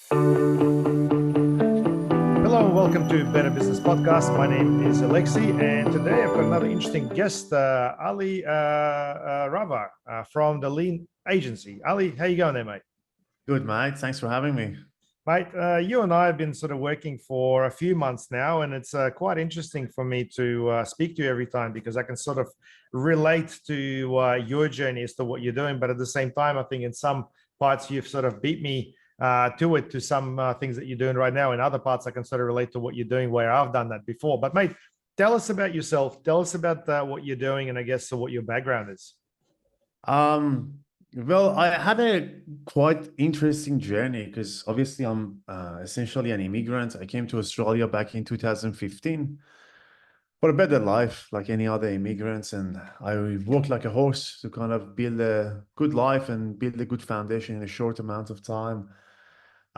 Hello and welcome to Better Business Podcast. My name is Alexei, and today I've got another interesting guest, Ali Rabar from the Lean Agency. Ali, how you going there, mate? Good, mate. Thanks for having me. Mate, you and I have been sort of working for a few months now, and it's quite interesting for me to speak to you every time because I can sort of relate to your journey as to what you're doing. But at the same time, I think in some parts you've sort of beat me to some things that you're doing right now. In other parts, I can sort of relate to what you're doing where I've done that before. But mate, tell us about yourself. Tell us about what you're doing, and I guess what your background is. Um, well, I had a quite interesting journey because obviously I'm essentially an immigrant. I came to Australia back in 2015 for a better life, like any other immigrants, and I worked like a horse to kind of build a good life and build a good foundation in a short amount of time.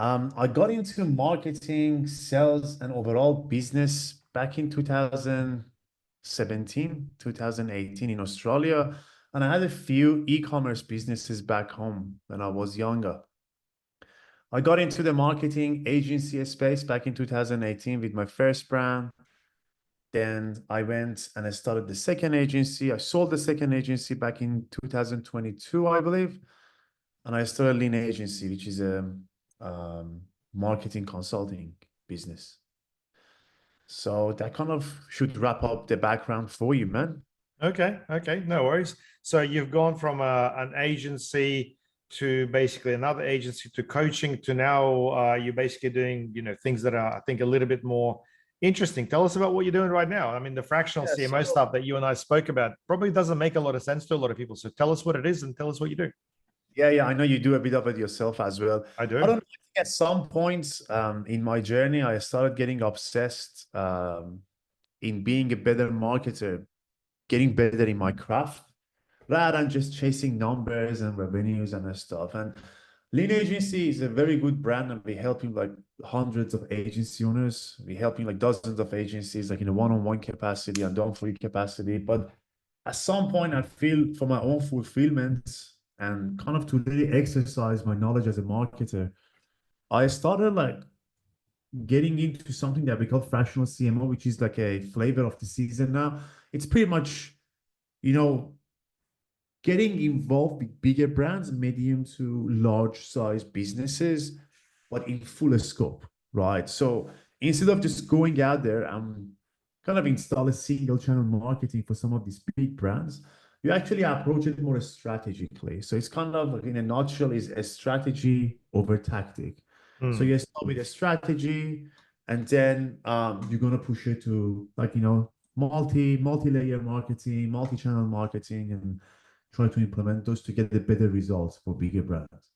I got into marketing, sales, and overall business back in 2017, 2018 in Australia. And I had a few e-commerce businesses back home when I was younger. I got into the marketing agency space back in 2018 with my first brand. Then I went and I started the second agency. I sold the second agency back in 2022, I believe. And I started Lean Agency, which is a um, marketing consulting business. So that kind of should wrap up the background for you, man. Okay, no worries. So you've gone from an agency to basically another agency to coaching to now you're basically doing things that are I think a little bit more interesting. Tell us about what you're doing right now. I mean, the fractional Yeah, CMO stuff that you and I spoke about probably doesn't make a lot of sense to a lot of people. So tell us what it is and tell us what you do. yeah, I know you do a bit of it yourself as well. I I do. don't know. I think at some point in my journey, I started getting obsessed in being a better marketer, getting better in my craft, rather than just chasing numbers and revenues and that stuff. And Lean Agency is a very good brand, and we're helping like hundreds of agency owners. We're helping like dozens of agencies, like in a one-on-one capacity and done-for-you capacity. But at some point, I feel for my own fulfillment and kind of to really exercise my knowledge as a marketer, I started like getting into something that we call fractional CMO, which is like a flavor of the season now. It's pretty much, you know, getting involved with bigger brands, medium to large size businesses, but in fuller scope, right? So instead of just going out there and kind of install a single channel marketing for some of these big brands, you actually approach it more strategically. So it's kind of like in a nutshell is a strategy over tactic. So Hmm. you start with a strategy, and then you're gonna push it to like multi-layer marketing, multi-channel marketing, and try to implement those to get the better results for bigger brands.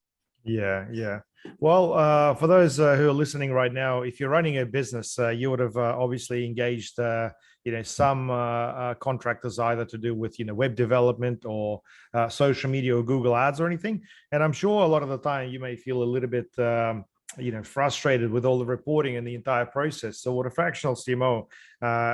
Yeah. Well, for those who are listening right now, if you're running a business, you would have obviously engaged, some contractors either to do with, web development or social media or Google Ads or anything. And I'm sure a lot of the time you may feel a little bit, frustrated with all the reporting and the entire process. So what a fractional CMO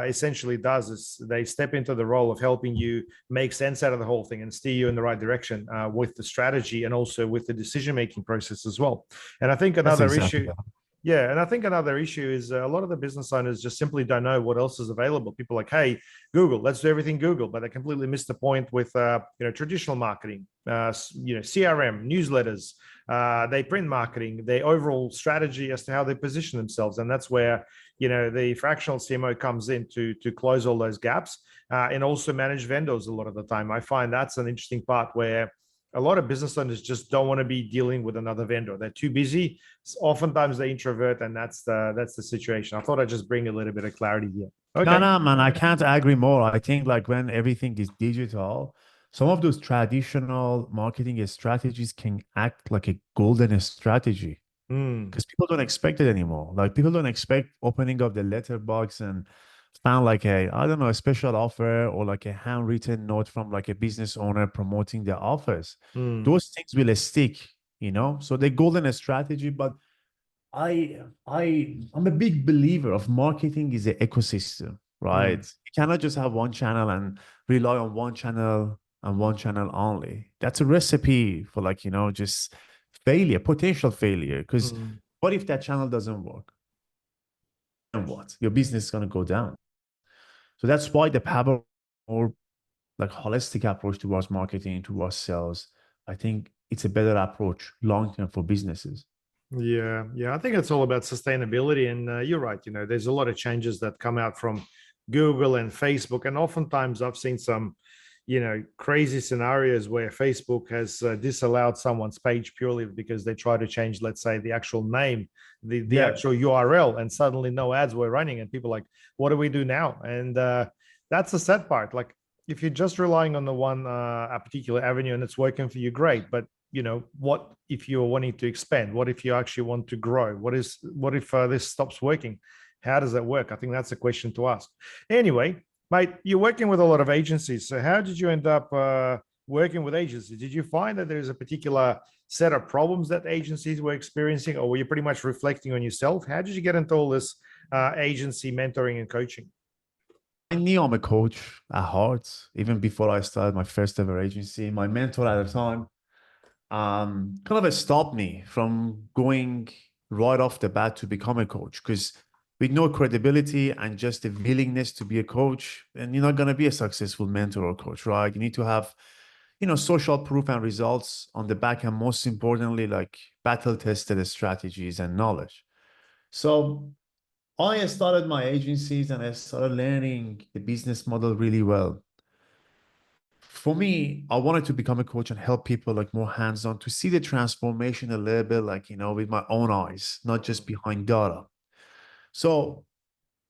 essentially does is they step into the role of helping you make sense out of the whole thing and steer you in the right direction with the strategy and also with the decision making process as well. And I think That's another exactly issue, that. yeah, and I think another issue is a lot of the business owners just simply don't know what else is available. People are like, hey, Google, let's do everything Google, but they completely miss the point with traditional marketing, CRM, newsletters, they print marketing, their overall strategy as to how they position themselves, and that's where the fractional CMO comes in to close all those gaps and also manage vendors a lot of the time. I find that's an interesting part where a lot of business owners just don't want to be dealing with another vendor. They're too busy. Oftentimes they introvert, and that's the situation. I thought I'd just bring a little bit of clarity here. No, Okay. no, man, I can't agree more. I think like when everything is digital, some of those traditional marketing strategies can act like a golden strategy Mm, because people don't expect it anymore. Like people don't expect opening up the letterbox and found like I don't know, a special offer or like a handwritten note from like a business owner promoting their offers. mm, Those things will stick. So the golden strategy, but I'm a big believer of marketing is an ecosystem, right? mm. You cannot just have one channel and rely on one channel and one channel only. That's a recipe for like, just failure, potential failure. Because Mm. What if that channel doesn't work? And what? Your business is going to go down. So that's why the power or like holistic approach towards marketing, towards sales, I think it's a better approach long term for businesses. Yeah, yeah. I think it's all about sustainability, and you're right. There's a lot of changes that come out from Google and Facebook, and oftentimes I've seen some, crazy scenarios where Facebook has disallowed someone's page purely because they try to change, let's say, the actual name, the Yeah. actual URL, and suddenly no ads were running, and people are like, what do we do now? And that's the sad part. Like, if you're just relying on the one a particular avenue and it's working for you, great, but what if you're wanting to expand? What if you actually want to grow? What if this stops working? How does that work? I think that's a question to ask. Anyway, mate, you're working with a lot of agencies, so how did you end up working with agencies? Did you find that there's a particular set of problems that agencies were experiencing, or were you pretty much reflecting on yourself? How did you get into all this agency mentoring and coaching? I knew I'm a coach at heart, even before I started my first ever agency. My mentor at the time kind of stopped me from going right off the bat to become a coach, because with no credibility and just the willingness to be a coach, and you're not going to be a successful mentor or coach, right? You need to have, social proof and results on the back, and most importantly, like battle tested strategies and knowledge. So I started my agencies and I started learning the business model really well. For me, I wanted to become a coach and help people like more hands-on to see the transformation a little bit, like, with my own eyes, not just behind data. So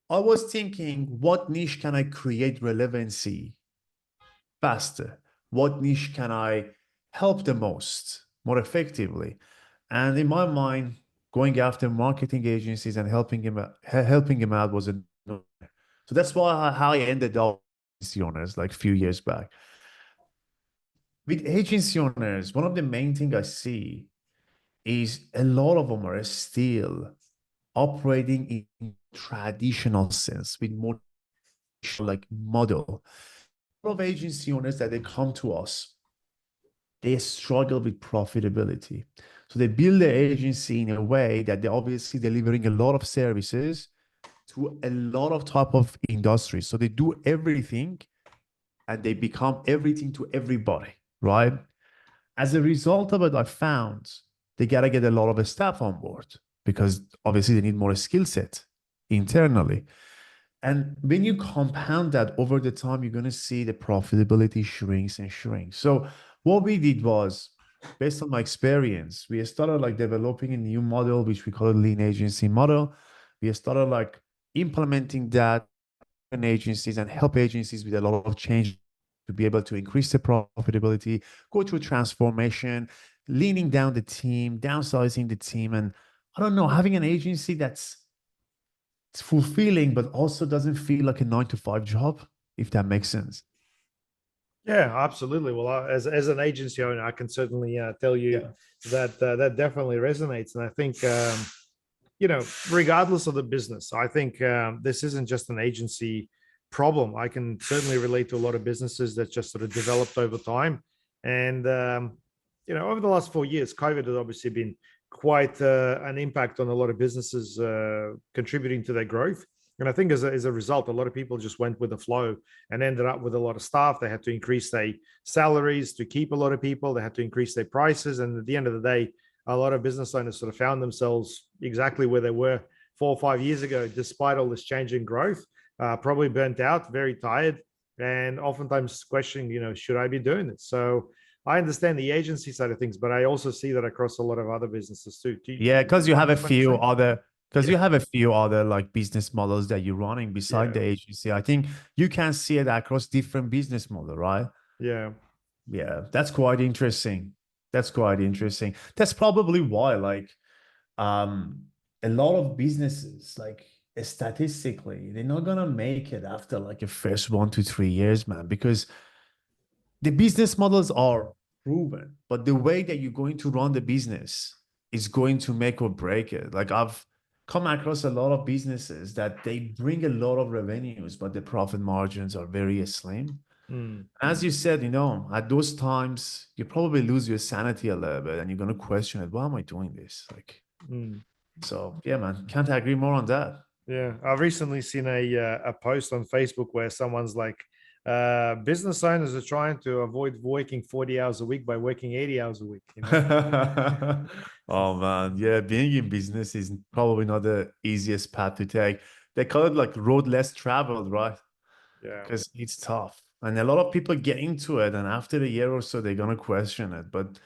I was thinking, what niche can I create relevancy faster? What niche can I help the most, more effectively? And in my mind, going after marketing agencies and helping him out was a no. So that's how I ended up with agency owners like a few years back. With agency owners, one of the main things I see is a lot of them are still operating in traditional sense with more like model. A lot of agency owners that they come to us, they struggle with profitability. So they build their agency in a way that they're obviously delivering a lot of services to a lot of type of industries. So they do everything and they become everything to everybody, right? As a result of it, I found they got to get a lot of staff on board because obviously they need more skill set internally. And when you compound that over the time, you're going to see the profitability shrinks and shrinks. So what we did was, based on my experience, we started like developing a new model, which we call a lean agency model. We started like implementing that in agencies and help agencies with a lot of change to be able to increase the profitability, go through transformation, leaning down the team, downsizing the team. And I don't know, having an agency that's it's fulfilling, but also doesn't feel like a 9 to 5 job, if that makes sense. Yeah, absolutely. Well, as an agency owner, I can certainly tell you Yeah. that that definitely resonates. And I think, regardless of the business, I think this isn't just an agency problem. I can certainly relate to a lot of businesses that just sort of developed over time. And, over the last 4 years, COVID has obviously been quite an impact on a lot of businesses contributing to their growth. And I think as a result, a lot of people just went with the flow and ended up with a lot of staff. They had to increase their salaries to keep a lot of people. They had to increase their prices. And at the end of the day, a lot of business owners sort of found themselves exactly where they were 4 or 5 years ago, despite all this change in growth, probably burnt out, very tired, and oftentimes questioning, should I be doing this? So I understand the agency side of things, but I also see that across a lot of other businesses too. Yeah, because you Would have a you find the few same? other because Yeah. you have a few other like business models that you're running beside Yeah. the agency. I think you can see it across different business model, right? Yeah. Yeah, that's quite interesting. That's quite interesting. That's probably why, like, um, a lot of businesses, like statistically, they're not gonna make it after like a first 1 to 3 years, man, because the business models are proven, but the way that you're going to run the business is going to make or break it. Like I've come across a lot of businesses that they bring a lot of revenues, but the profit margins are very slim. Mm, As you said, at those times, you probably lose your sanity a little bit and you're going to question it. Why am I doing this? Like, mm. So yeah, man, can't agree more on that. Yeah, I've recently seen a post on Facebook where someone's like, business owners are trying to avoid working 40 hours a week by working 80 hours a week, you know? Oh man, yeah, being in business is probably not the easiest path to take. They call it like road less traveled, right? Yeah. Because it's tough. And a lot of people get into it, and after a year or so, they're gonna question it. But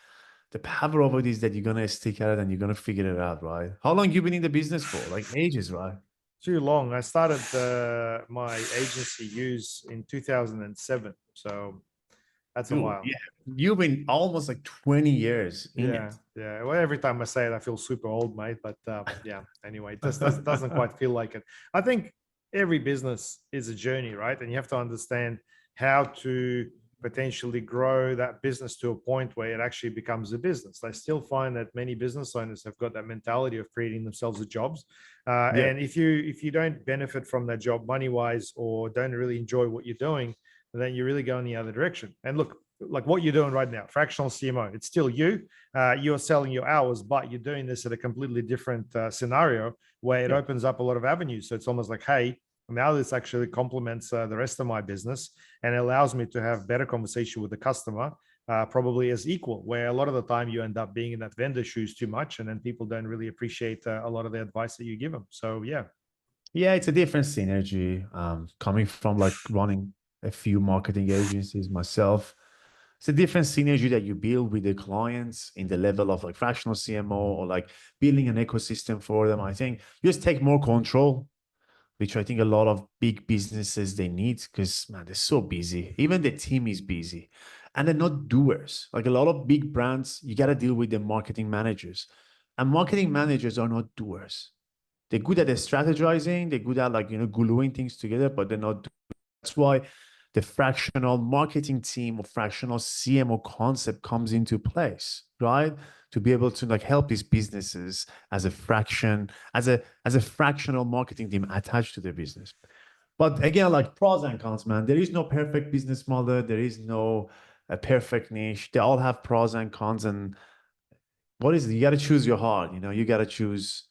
the power of it is that you're gonna stick at it and you're gonna figure it out, right? How long you been in the business for? Like ages, right? Too long. I started my agency use in 2007. So that's a Dude, while. yeah. You've been almost like 20 years in Yeah, it. yeah. Well, every time I say it, I feel super old, mate. But yeah, anyway, it just doesn't quite feel like it. I think every business is a journey, right? And you have to understand how to potentially grow that business to a point where it actually becomes a business. I still find that many business owners have got that mentality of creating themselves a jobs, Yeah. and if you don't benefit from that job money wise or don't really enjoy what you're doing, then you really go in the other direction. And look, like what you're doing right now, fractional CMO, it's still you. You're selling your hours, but you're doing this at a completely different scenario where it Yeah. opens up a lot of avenues. So it's almost like, hey, now this actually complements the rest of my business and allows me to have better conversation with the customer, probably as equal. Where a lot of the time you end up being in that vendor shoes too much, and then people don't really appreciate a lot of the advice that you give them. So yeah. Yeah, it's a different synergy. Coming from like running a few marketing agencies myself, it's a different synergy that you build with the clients in the level of like fractional CMO or like building an ecosystem for them. I think you just take more control, which I think a lot of big businesses they need because man, they're so busy. Even the team is busy and they're not doers. Like a lot of big brands, you got to deal with the marketing managers. And marketing managers are not doers. They're good at strategizing, they're good at like, gluing things together, but they're not. That's why the fractional marketing team or fractional CMO concept comes into place, right? To be able to like help these businesses as a fraction, as a fractional marketing team attached to their business. But again, like pros and cons, man, there is no perfect business model. There is no a perfect niche. They all have pros and cons. And what is it? You got to choose your heart. You got to choose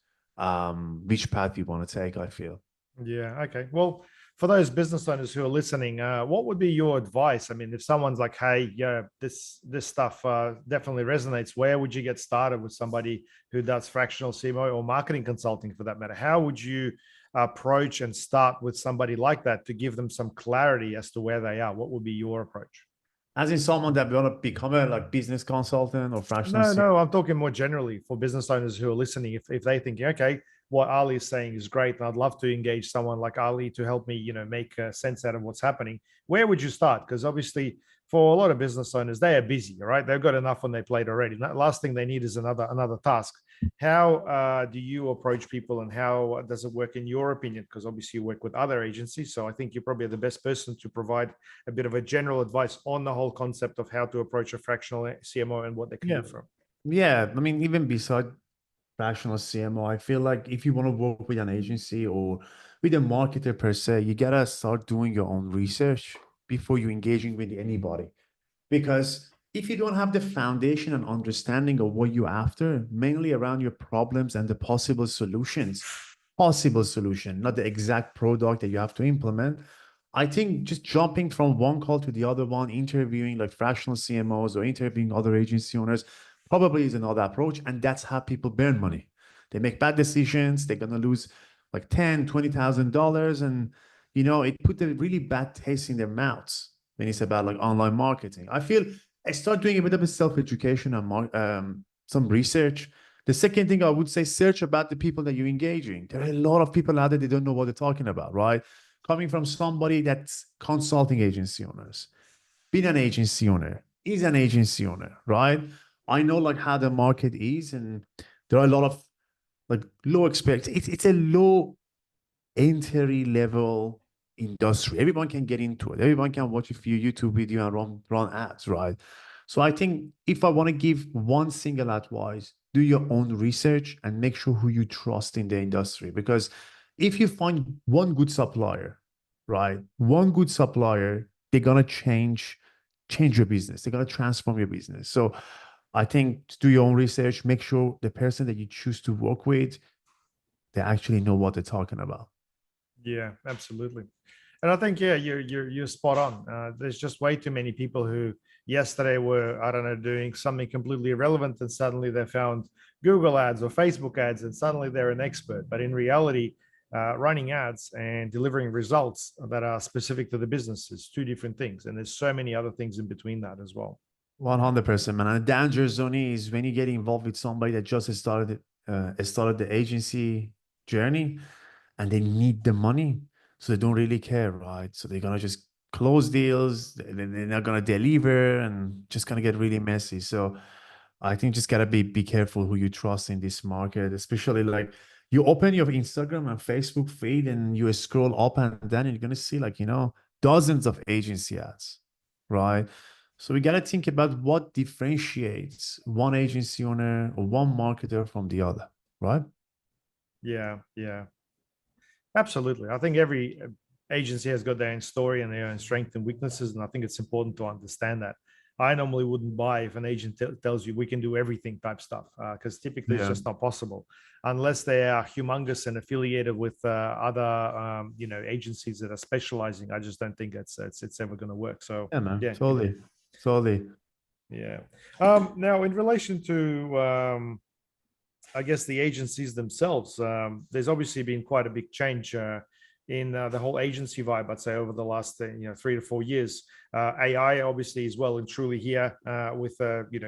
which path you want to take, I feel. Yeah. Okay. Well, for those business owners who are listening, what would be your advice? I mean, if someone's like, "Hey, yeah, this stuff definitely resonates," where would you get started with somebody who does fractional CMO or marketing consulting, for that matter? How would you approach and start with somebody like that to give them some clarity as to where they are? What would be your approach? As in someone that want to become a like business consultant or fractional No, CMO. no, I'm talking more generally for business owners who are listening. If they think, okay, what Ali is saying is great, and I'd love to engage someone like Ali to help me, make sense out of what's happening. Where would you start? Because obviously, for a lot of business owners, they are busy, right? They've got enough on their plate already. The last thing they need is another task. How do you approach people, and how does it work in your opinion? Because obviously you work with other agencies, so I think you're probably the best person to provide a bit of a general advice on the whole concept of how to approach a fractional CMO and what they can Yeah. do for them. Yeah. I mean, even beside fractional CMO, I feel like if you want to work with an agency or with a marketer per se, you gotta start doing your own research before you engaging with anybody. Because if you don't have the foundation and understanding of what you're after, mainly around your problems and the possible solution, not the exact product that you have to implement, I think just jumping from one call to the other one, interviewing like fractional CMOs or interviewing other agency owners probably is another approach. And that's how people burn money. They make bad decisions. They're gonna lose like $10,000, $20,000, and it put a really bad taste in their mouths when it's about like online marketing. I feel I start doing a bit of a self-education and some research. The second thing I would say, search about the people that you're engaging. There are a lot of people out there, they don't know what they're talking about, right? Coming from somebody that's consulting agency owners, been an agency owner, is an agency owner, right? I know like how the market is, and there are a lot of like low expect. It's a low entry level industry. Everyone can get into it. Everyone can watch a few YouTube video and run ads, right? So I think if I want to give one single advice, do your own research and make sure who you trust in the industry. Because if you find one good supplier, right? One good supplier, they're gonna change your business. They're gonna transform your business. So I think to do your own research, make sure the person that you choose to work with they actually know what they're talking about. Yeah, absolutely. And I think, yeah, you're spot on. There's just way too many people who yesterday were, I don't know, doing something completely irrelevant, and suddenly they found Google ads or Facebook ads, and suddenly they're an expert. But in reality, running ads and delivering results that are specific to the business is two different things, and there's so many other things in between that as well. 100%, man. And the danger zone is when you get involved with somebody that just started the agency journey and they need the money, so they don't really care, right? So they're gonna just close deals, they're not gonna deliver, and just gonna get really messy. So I think just gotta be careful who you trust in this market, especially like you open your Instagram and Facebook feed and you scroll up and down, and you're gonna see like, dozens of agency ads, right? So we gotta think about what differentiates one agency owner or one marketer from the other, right? Yeah, yeah. Absolutely. I think every agency has got their own story and their own strengths and weaknesses. And I think it's important to understand that. I normally wouldn't buy if an agent tells you we can do everything type stuff, because typically it's Yeah. just not possible unless they are humongous and affiliated with other agencies that are specializing. I just don't think it's ever going to work. So Yeah, man. yeah, Totally. Totally. yeah. Now in relation to I guess the agencies themselves, there's obviously been quite a big change in the whole agency vibe, I'd say, over the last 3 to 4 years. AI obviously is well and truly here with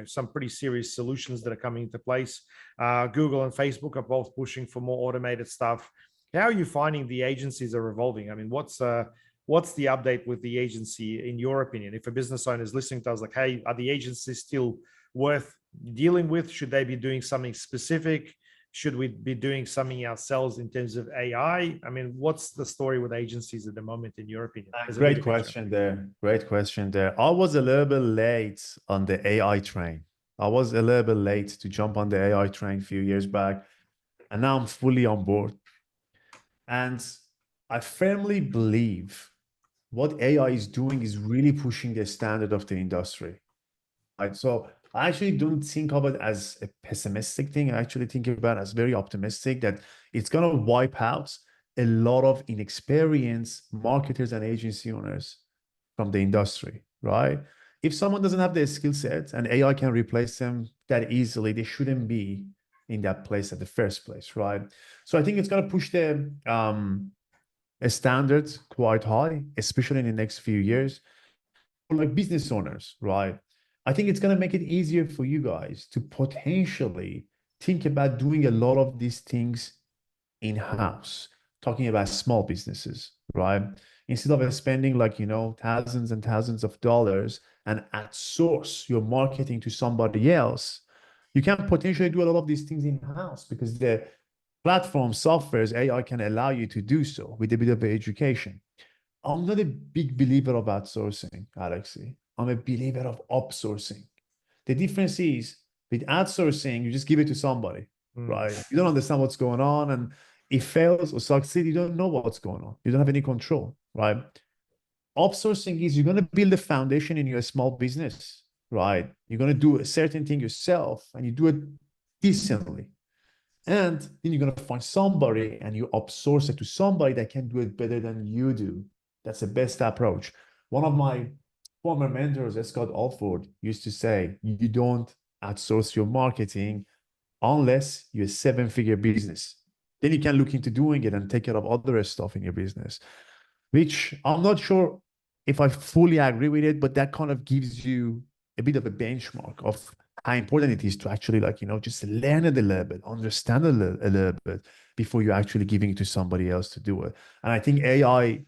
some pretty serious solutions that are coming into place. Google and Facebook are both pushing for more automated stuff. How are you finding the agencies are evolving? I mean, what's the update with the agency in your opinion? If a business owner is listening to us, like, hey, are the agencies still worth dealing with? Should they be doing something specific? Should we be doing something ourselves in terms of AI? I mean, what's the story with agencies at the moment, in your opinion? As a Great bigger picture. question there. Great question there. I was a little bit late on the AI train. I was a little bit late to jump on the AI train a few years back, and now I'm fully on board. And I firmly believe what AI is doing is really pushing the standard of the industry. Right? So I actually don't think of it as a pessimistic thing. I actually think about it as very optimistic that it's going to wipe out a lot of inexperienced marketers and agency owners from the industry, right? If someone doesn't have the skill set and AI can replace them that easily, they shouldn't be in that place at the first place, right? So I think it's going to push the standards quite high, especially in the next few years. For like business owners, right? I think it's going to make it easier for you guys to potentially think about doing a lot of these things in-house, talking about small businesses, right? Instead of spending like, thousands and thousands of dollars and outsource your marketing to somebody else, you can potentially do a lot of these things in-house because the platform softwares, AI can allow you to do so with a bit of education. I'm not a big believer of outsourcing, Alexei. I'm a believer of upsourcing. The difference is with outsourcing, you just give it to somebody, right? You don't understand what's going on, and it fails or succeeds, you don't know what's going on. You don't have any control, right? Upsourcing is you're going to build a foundation in your small business, right? You're going to do a certain thing yourself, and you do it decently. And then you're going to find somebody and you outsource it to somebody that can do it better than you do. That's the best approach. One of my former mentors, Scott Alford, used to say, you don't outsource your marketing unless you're a 7-figure business. Then you can look into doing it and take care of other stuff in your business, which I'm not sure if I fully agree with it, but that kind of gives you a bit of a benchmark of how important it is to actually just learn it a little bit, understand it a little bit before you're actually giving it to somebody else to do it. And I think AI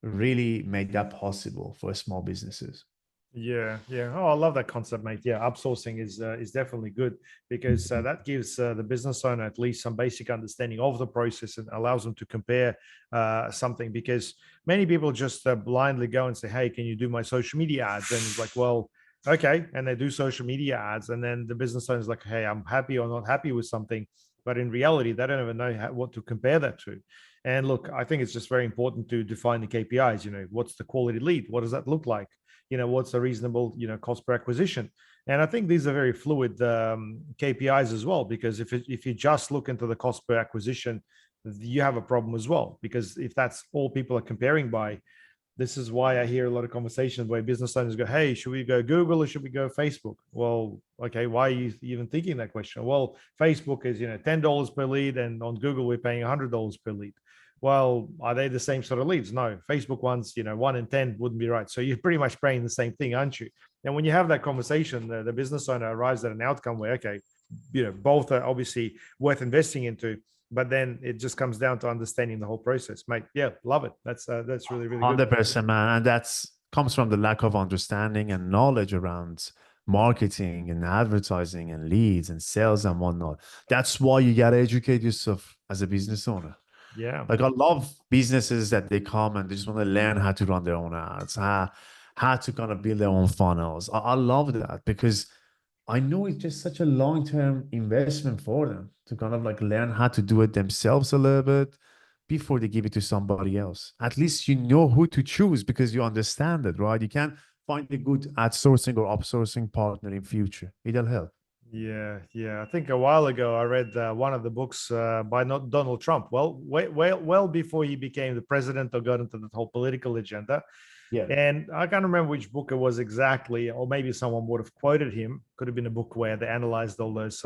really made that possible for small businesses. Yeah, yeah. Oh, I love that concept, mate. Yeah, outsourcing is definitely good because that gives the business owner at least some basic understanding of the process and allows them to compare something. Because many people just blindly go and say, "Hey, can you do my social media ads?" And it's like, "Well, okay," and they do social media ads, and then the business owner is like, "Hey, I'm happy or not happy with something," but in reality, they don't even know what to compare that to. And look, I think it's just very important to define the KPIs. What's the quality lead? What does that look like? what's a reasonable, cost per acquisition. And I think these are very fluid KPIs as well, because if you just look into the cost per acquisition, you have a problem as well, because if that's all people are comparing by, this is why I hear a lot of conversations where business owners go, hey, should we go Google or should we go Facebook? Well, okay, why are you even thinking that question? Well, Facebook is, $10 per lead, and on Google, we're paying $100 per lead. Well, are they the same sort of leads? No, Facebook ones, 1 in 10 wouldn't be right. So you're pretty much paying the same thing, aren't you? And when you have that conversation, the business owner arrives at an outcome where, okay, both are obviously worth investing into, but then it just comes down to understanding the whole process, mate. Yeah, love it. That's really, really good. 100%, man. And that's comes from the lack of understanding and knowledge around marketing and advertising and leads and sales and whatnot. That's why you got to educate yourself as a business owner. Yeah. Like, I love businesses that they come and they just want to learn how to run their own ads, how to kind of build their own funnels. I love that, because I know it's just such a long-term investment for them to kind of like learn how to do it themselves a little bit before they give it to somebody else. At least you know who to choose because you understand it, right? You can't find a good outsourcing or upsourcing partner in future. It'll help. Yeah, yeah. I think a while ago I read one of the books by not Donald Trump. Well before he became the president or got into the whole political agenda. Yeah. And I can't remember which book it was exactly, or maybe someone would have quoted him. Could have been a book where they analyzed all those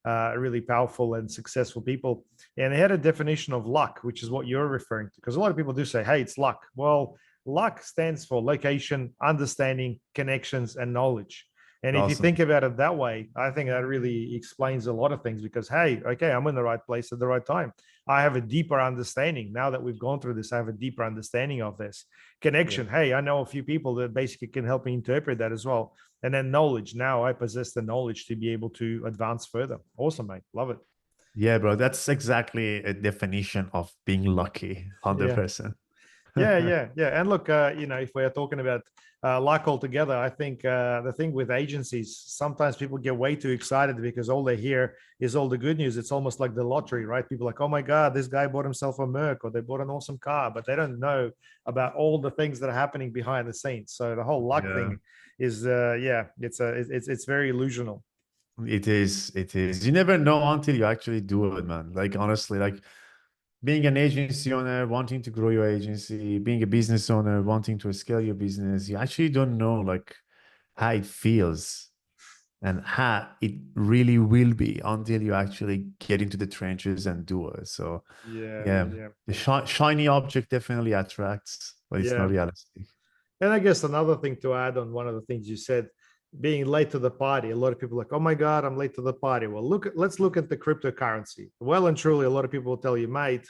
really powerful and successful people. And they had a definition of luck, which is what you're referring to. Because a lot of people do say, hey, it's luck. Well, luck stands for location, understanding, connections, and knowledge. And if you Awesome. think about it that way, I think that really explains a lot of things, because, hey, okay, I'm in the right place at the right time. I have a deeper understanding. Now that we've gone through this, I have a deeper understanding of this connection. Yeah. Hey, I know a few people that basically can help me interpret that as well. And then knowledge. Now I possess the knowledge to be able to advance further. Awesome, mate. Love it. Yeah, bro. That's exactly a definition of being lucky. Yeah. 100%. Yeah. And look, if we're talking about luck altogether, I think the thing with agencies, sometimes people get way too excited because all they hear is all the good news. It's almost like the lottery, right? People are like, oh my God, this guy bought himself a Merc, or they bought an awesome car, but they don't know about all the things that are happening behind the scenes. So the whole luck thing is, it's very illusional. It is. It is. You never know until you actually do it, man. Like, honestly, like being an agency owner, wanting to grow your agency, being a business owner, wanting to scale your business, you actually don't know like how it feels and how it really will be until you actually get into the trenches and do it. So yeah, Yeah. the shiny object definitely attracts, but it's Yeah. not realistic. And I guess another thing to add on one of the things you said, being late to the party. A lot of people are like, oh my God, I'm late to the party. Well, let's look at the cryptocurrency. Well and truly, a lot of people will tell you, mate,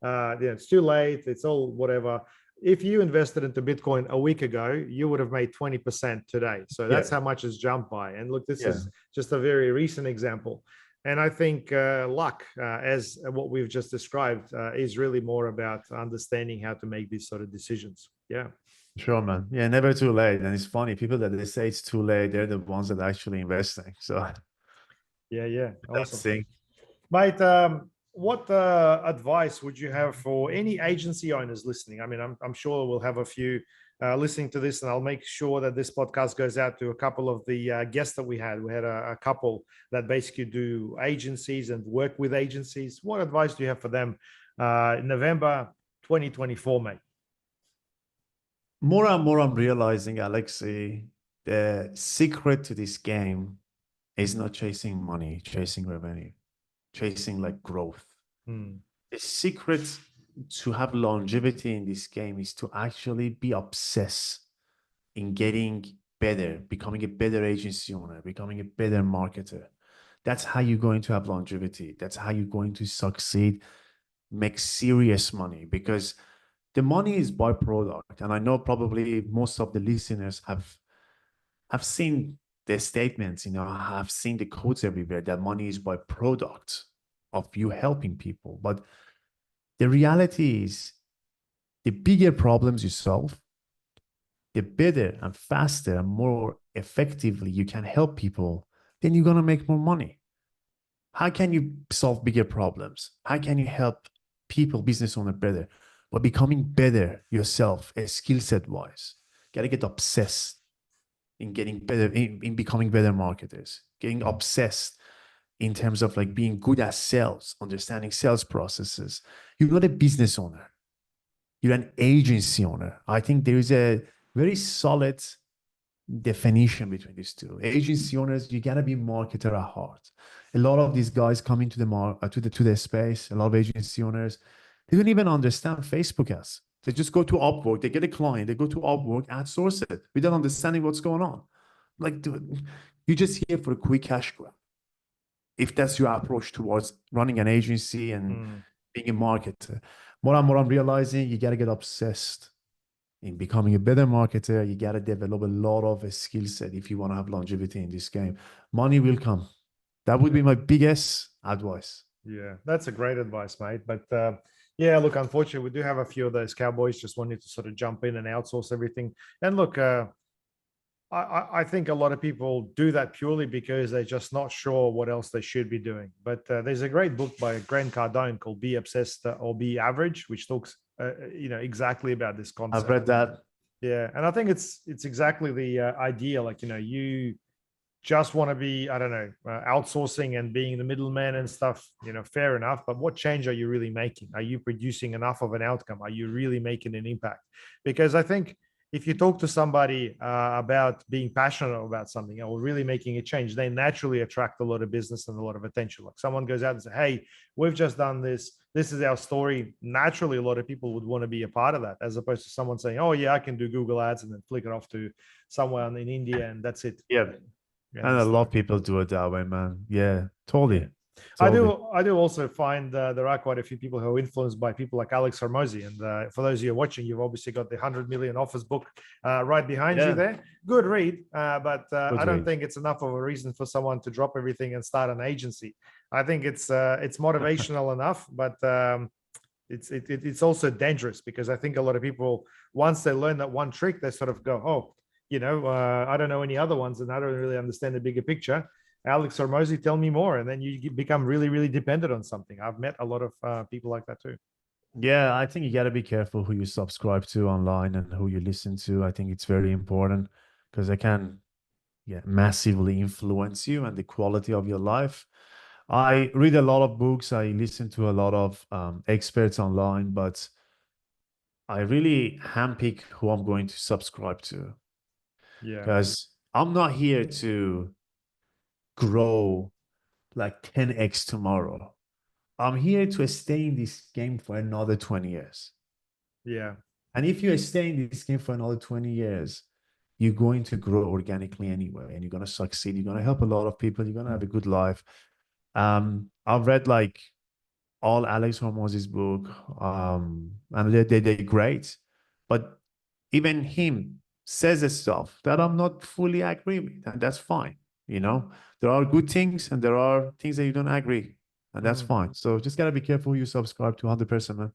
it's too late. It's all whatever. If you invested into Bitcoin a week ago, you would have made 20% today. So that's how much it's jumped by. And look, this is just a very recent example. And I think luck, as what we've just described, is really more about understanding how to make these sort of decisions. Yeah. Sure, man. Yeah, never too late. And it's funny, people that they say it's too late, they're the ones that are actually investing. So Yeah. that's Awesome. thing. Mate, what advice would you have for any agency owners listening? I mean, I'm sure we'll have a few listening to this, and I'll make sure that this podcast goes out to a couple of the guests that we had. We had a couple that basically do agencies and work with agencies. What advice do you have for them in November 2024, mate? More and more, I'm realizing, Alexei, the secret to this game is not chasing money, chasing revenue, chasing like growth. The secret to have longevity in this game is to actually be obsessed in getting better, becoming a better agency owner, becoming a better marketer. That's how you're going to have longevity. That's how you're going to succeed, make serious money, because the money is byproduct. And I know probably most of the listeners have seen the statements, have seen the quotes everywhere that money is byproduct of you helping people. But the reality is, the bigger problems you solve, the better and faster and more effectively you can help people, then you're going to make more money. How can you solve bigger problems? How can you help people, business owner, better? By becoming better yourself, skill set wise. Got to get obsessed in getting better, in becoming better marketers, getting obsessed in terms of like being good at sales, understanding sales processes. You're not a business owner. You're an agency owner. I think there is a very solid definition between these two. Agency owners, you gotta be marketer at heart. A lot of these guys come into the space. A lot of agency owners, they don't even understand Facebook ads. They just go to Upwork, they get a client, they go to Upwork, outsource it without understanding what's going on. Like, dude, you're just here for a quick cash grab. If that's your approach towards running an agency and being a marketer, more and more I'm realizing you gotta get obsessed in becoming a better marketer. You got to develop a lot of a skill set if you want to have longevity in this game. Money will come. That would be my biggest advice. Yeah, that's a great advice, mate. But yeah, look, unfortunately, we do have a few of those cowboys just wanting to sort of jump in and outsource everything. And look, I think a lot of people do that purely because they're just not sure what else they should be doing. But there's a great book by Grant Cardone called "Be Obsessed or Be Average," which talks, exactly about this concept. I've read that. Yeah, and I think it's exactly the idea. Like, you just want to be, I don't know, outsourcing and being the middleman and stuff. Fair enough. But what change are you really making? Are you producing enough of an outcome? Are you really making an impact? Because I think if you talk to somebody about being passionate about something or really making a change, they naturally attract a lot of business and a lot of attention. Like someone goes out and says, "Hey, we've just done this. This is our story." Naturally, a lot of people would want to be a part of that, as opposed to someone saying, "Oh yeah, I can do Google ads," and then flick it off to someone in India and that's it. Yeah. And a lot of people do it that way, man. Yeah, totally. Yeah. Totally. I do also find there are quite a few people who are influenced by people like Alex Hormozy. And for those of you watching, you've obviously got the 100 million offers book right behind you there. Good read, but I don't think it's enough of a reason for someone to drop everything and start an agency. I think it's motivational enough, but it's also dangerous, because I think a lot of people, once they learn that one trick, they sort of go, "Oh, I don't know any other ones, and I don't really understand the bigger picture. Alex Hormozy, tell me more." And then you become really, really dependent on something. I've met a lot of people like that too. Yeah, I think you got to be careful who you subscribe to online and who you listen to. I think it's very important because they can, yeah, massively influence you and the quality of your life. I read a lot of books. I listen to a lot of experts online, but I really handpick who I'm going to subscribe to, Yeah. because I'm not here to grow like 10x tomorrow. I'm here to stay in this game for another 20 years. Yeah. And if you stay in this game for another 20 years, you're going to grow organically anyway, and you're going to succeed. You're going to help a lot of people. You're going to have a good life. I've read like all Alex Hormozy's book, and they're great. But even him says stuff that I'm not fully agree with, and that's fine. There are good things and there are things that you don't agree, and that's fine. So just gotta be careful who you subscribe to 100%, man.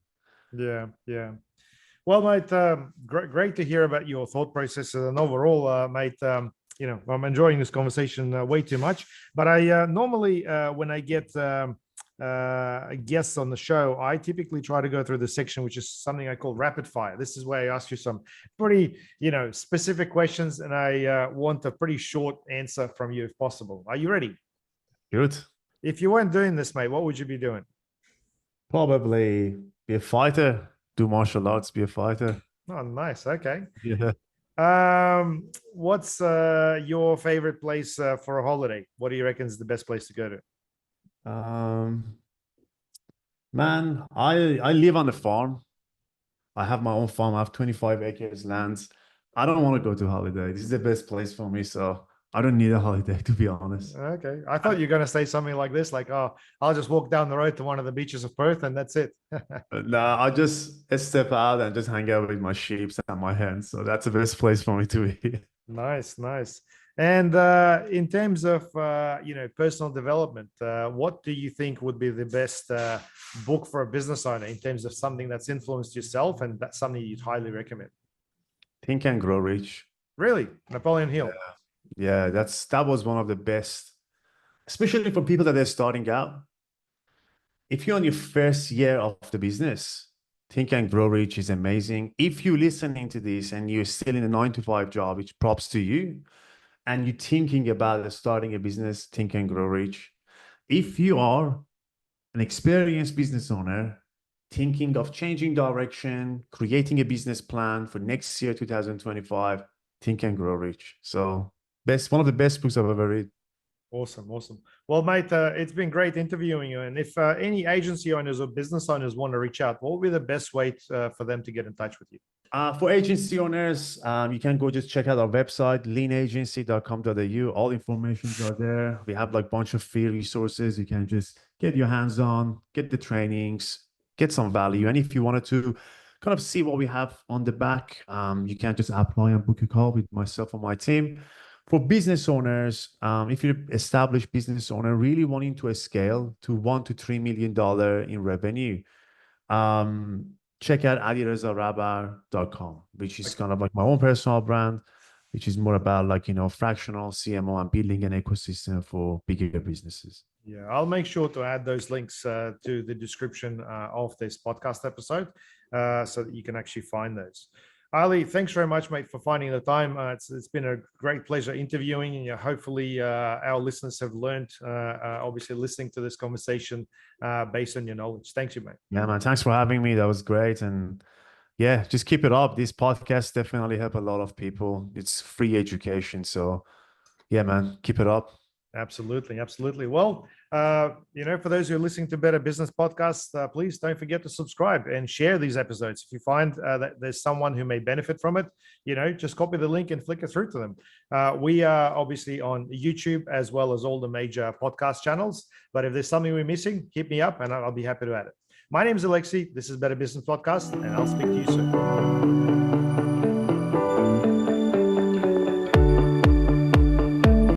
Yeah. Yeah. Well, mate, great to hear about your thought processes, and overall, mate, I'm enjoying this conversation way too much. But I normally, when I get guests on the show, I typically try to go through the section, which is something I call rapid fire. This is where I ask you some pretty, specific questions, and I want a pretty short answer from you if possible. Are you ready? Good. If you weren't doing this, mate, what would you be doing? Probably be a fighter, do martial arts, be a fighter. Oh, nice. Okay. Yeah. What's your favorite place for a holiday? What do you reckon is the best place to go to? Man, I live on the farm. I have my own farm. I have 25 acres lands. I don't want to go to holiday. This is the best place for me, so I don't need a holiday, to be honest. Okay. I thought you were going to say something like this, like, "Oh, I'll just walk down the road to one of the beaches of Perth and that's it." Nah, I just step out and just hang out with my sheep and my hens. So that's the best place for me to be. Nice, nice. And in terms of personal development, what do you think would be the best book for a business owner in terms of something that's influenced yourself, and that's something you'd highly recommend? Think and Grow Rich. Really? Napoleon Hill? Yeah, that was one of the best, especially for people that are starting out. If you're on your first year of the business, Think and Grow Rich is amazing. If you're listening to this and you're still in a 9 to 5 job, which props to you, and you're thinking about starting a business, Think and Grow Rich. If you are an experienced business owner thinking of changing direction, creating a business plan for next year, 2025, Think and Grow Rich. So one of the best books I've ever read. Awesome, awesome. Well, mate, it's been great interviewing you. And if any agency owners or business owners want to reach out, what would be the best way for them to get in touch with you? For agency owners, you can go just check out our website, leanagency.com.au. All informations are there. We have like a bunch of free resources. You can just get your hands on, get the trainings, get some value. And if you wanted to kind of see what we have on the back, you can just apply and book a call with myself or my team. For business owners, if you're an established business owner really wanting to scale to $1 to $3 million in revenue, check out alirabar.com, which is kind of like my own personal brand, which is more about like, fractional CMO and building an ecosystem for bigger businesses. Yeah, I'll make sure to add those links to the description of this podcast episode so that you can actually find those. Ali, thanks very much, mate, for finding the time. It's been a great pleasure interviewing, and hopefully our listeners have learned, obviously, listening to this conversation based on your knowledge. Thanks, you, mate. Yeah, man. Thanks for having me. That was great. And yeah, just keep it up. These podcasts definitely help a lot of people. It's free education. So yeah, man, keep it up. Absolutely, absolutely. Well, for those who are listening to Better Business Podcasts, please don't forget to subscribe and share these episodes. If you find that there's someone who may benefit from it, just copy the link and flick it through to them. We are obviously on YouTube as well as all the major podcast channels. But if there's something we're missing, hit me up and I'll be happy to add it. My name is Alexei. This is Better Business Podcast, and I'll speak to you soon.